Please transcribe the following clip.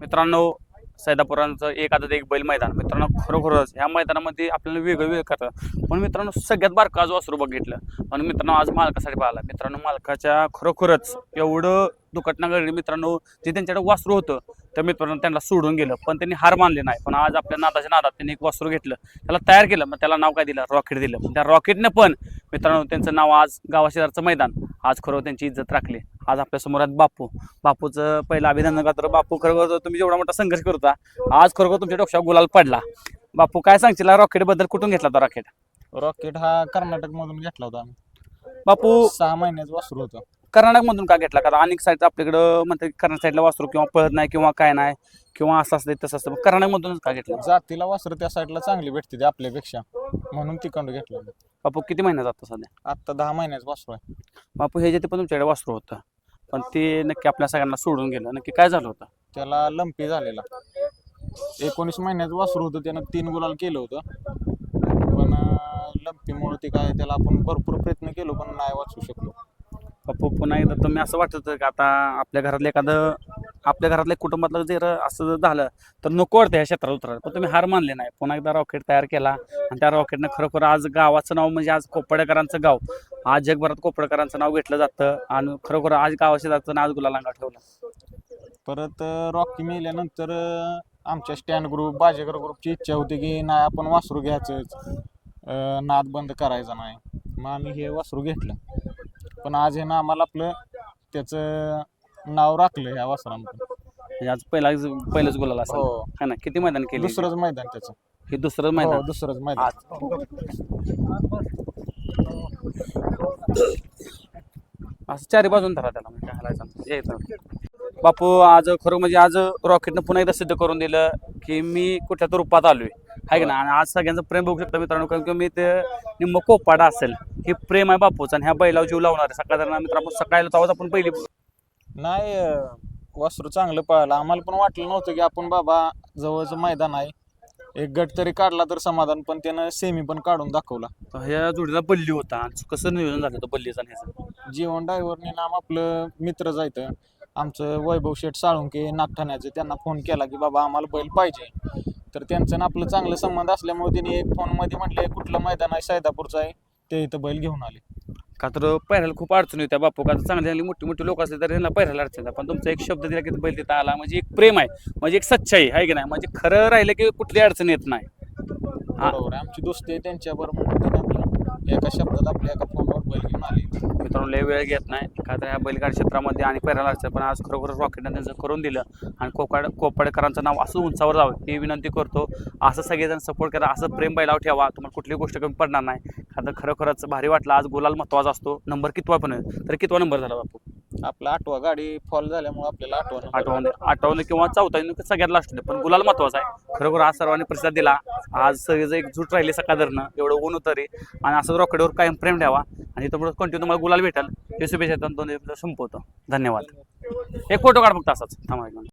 मित्रांनो, सैदापुरांचं एक आदत एक बैल मैदान. मित्रांनो, खरोखरच ह्या मैदानामध्ये आपल्याला वेगळं करतं. पण मित्रांनो, सगळ्यात बारका आज वासरू बघितलं आणि मित्रांनो आज मालकासाठी पाहिला. मित्रांनो, मालकाच्या खरोखरच एवढं दुर्घटना घडली. मित्रांनो, जे त्यांच्याकडे वासरू होतं त्या मित्रांनो त्यांना सोडून गेलं, पण त्यांनी हार मानली नाही. पण आज आपल्या नादाच्या नादात त्यांनी एक वासरू घेतलं, त्याला तयार केलं. मग त्याला नाव काय दिलं? रॉकेट दिलं. पण त्या रॉकेटनं पण मित्रांनो त्यांचं नाव आज गावाशेजारचं मैदान आज खरं त्यांची इज्जत राखली. आज आपल्या समोर आहेत बापू. बापूचं पहिलं अभिनंदन करतो. बापू, खरोखर तुम्ही जेवढा मोठा संघर्ष करता, आज खरोखर तुमच्या डोक्यावर गुलाल पडला. बापू, काय सांगशील रॉकेट बद्दल? कुठून घेतला तो रॉकेट? रॉकेट हा कर्नाटक मधून घेतला होता आम्ही. बापू, 6 महिन्याचं वासरू होतं. कर्नाटक मधून का घेतला? कारण अनेक साईड आपल्याकडं म्हणतात कर्नाटक साईडला वासरू किंवा पळत नाही किंवा काय नाही किंवा असं असतं तसं असतं. कर्नाटक मधूनच का घेतलं? जातीला वासरू त्या साईडला चांगली भेटते ते आपल्यापेक्षा, म्हणून तिकडून घेतलं. बापू, किती महिन्यात जातो सध्या? आता 10 महिन्याचं वासरू आहे. बापू, हे जे ते पण तुमच्याकडे वासरू होतं, पण ते नक्की आपल्या सगळ्यांना सोडून गेलं. नक्की काय झालं होतं? त्याला लंपी झालेला. 19 महिन्याचं वासरू होतं. त्यानं 3 गुलाल केलं होतं, पण लंपीमुळे ते काय त्याला आपण भरपूर प्रयत्न केलो पण नाही वाचू शकलो. बापू, पुन्हा एकदा तुम्ही असं वाटत होतं की आता आपल्या घरातलं एखादं आपल्या घरातल्या कुटुंबातलं जर असं झालं तर नको वाटतं ह्या क्षेत्रात उतरायला, पण तुम्ही हार मानले नाही. पुन्हा एकदा रॉकेट तयार केला आणि त्या रॉकेटनं खरोखर आज गावाचं नाव म्हणजे आज कोपडेकरांचं गाव, आज जगभरात कोपडेकरांचं नाव घेतलं जातं आणि खरोखर आज गावाशी जातं आणि आज गुलालांगा ठेवलं. परत रॉकी मेल्यानंतर आमच्या स्टँड ग्रुप, बाजेकर ग्रुपची इच्छा होती की नाही आपण वासरू घ्यायचंच, नाद बंद करायचा नाही. मग आम्ही हे वासरू घेतलं. पण आज हे ना आम्हाला आपलं त्याचं नाव राखलं ह्या वासरानं. म्हणजे आज पहिलंच गुलाल असं हो, है ना? किती मैदान केली? दुसरंच मैदान त्याचं. हे दुसरं हो, मैदान. दुसरंच मैदान. असं चारी बाजून धरा त्याला, म्हणजे काय हालायचं यायचं. बापू, आज खरं म्हणजे आज रॉकेटनं पुन्हा एकदा सिद्ध करून दिलं की मी कुठल्या तर रूपात आलोय, आहे की ना? आणि आज सगळ्यांचं प्रेम बघू शकता मित्रांनो, कारण की मी ते निम्म कोपाडा असेल हे प्रेम आहे बापूचं आणि ह्या बैलावर जीव लावणार आहे. सकाळ मित्रांनो सकाळी तेव्हाच आपण पहिली नाही, वासरू चांगलं पळालं. आम्हाला पण वाटलं नव्हतं की आपण बाबा जवळचं मैदान आहे, एक गट तरी काढला तर समाधान, पण त्यानं सेमी पण काढून दाखवला. ह्या जोडीला बल्ली होता. आणि कसं नियोजन झालं होतं बल्लीचं आणि ह्याचं? जीवन ड्रायव्हरने नाम आपलं मित्र जायचं आमचं वैभव शेठ साळुंके नागठाण्याचं, त्यांना फोन केला की बाबा आम्हाला बैल पाहिजे. तर त्यांचं ना आपलं चांगलं संबंध असल्यामुळे त्यांनी एक फोनमध्ये म्हटले कुठलं मैदान आहे, सैदापूरचं आहे, ते इथं बैल घेऊन आले. का तर पहिल्याला खूप अडचण होत्या बापू, का तर चांगली मोठी मोठी लोक असले तर त्यांना पहिल्याला अडचण आहे. पण तुमचा एक शब्द दिला की बैल तिथं आला, म्हणजे एक प्रेम आहे, म्हणजे एक सच्चाई आहे की नाही? म्हणजे खरं राहिलं की कुठली अडचण येत नाही. बरोबर आहे, आमची दोस्ती आहे त्यांच्याबरोबर, म्हणून त्यांनी आपलं एका शब्दात आपल्या एका फोनवर बैल घेऊन आले. मित्रांनो, लय वेळ घेत नाही का तर ह्या बैलगाडी क्षेत्रामध्ये आणि पहिल्याला अडचण, पण आज खरोखर रॉकेटनं त्यांचं करून दिलं आणि कोपाडेकरांचं नाव असं उंचावर जावं ही विनंती करतो. असं सगळेजण सपोर्ट करा, असं प्रेम बैलावर ठेवा, तुम्हाला कुठली गोष्ट कमी पडणार नाही. का तर खरोखरच भारी वाटलं. आज गुलाल महत्त्वाचा असतो. नंबर कितवा पण आहे तर कितवा नंबर झाला बापू? आपला 8वा, गाडी फॉल झाल्यामुळे आपल्याला 8वा किंवा 4था सगळ्यात लास्ट, पण गुलाल महत्वाचा आहे. खरोखर आज सर्वांनी प्रतिसाद दिला. आज सगळेजण एकजूट राहिले सकाळधरनं, एवढं ऊन होतं रे. आणि असंच रॉकेटवर कायम प्रेम ठेवा आणि त्यामुळे कंटिन्यू तुम्हाला गुलाल भेटेल. हे शुभेच्छा संपवतो. धन्यवाद. एक फोटो काढ फक्त असाच थांबा.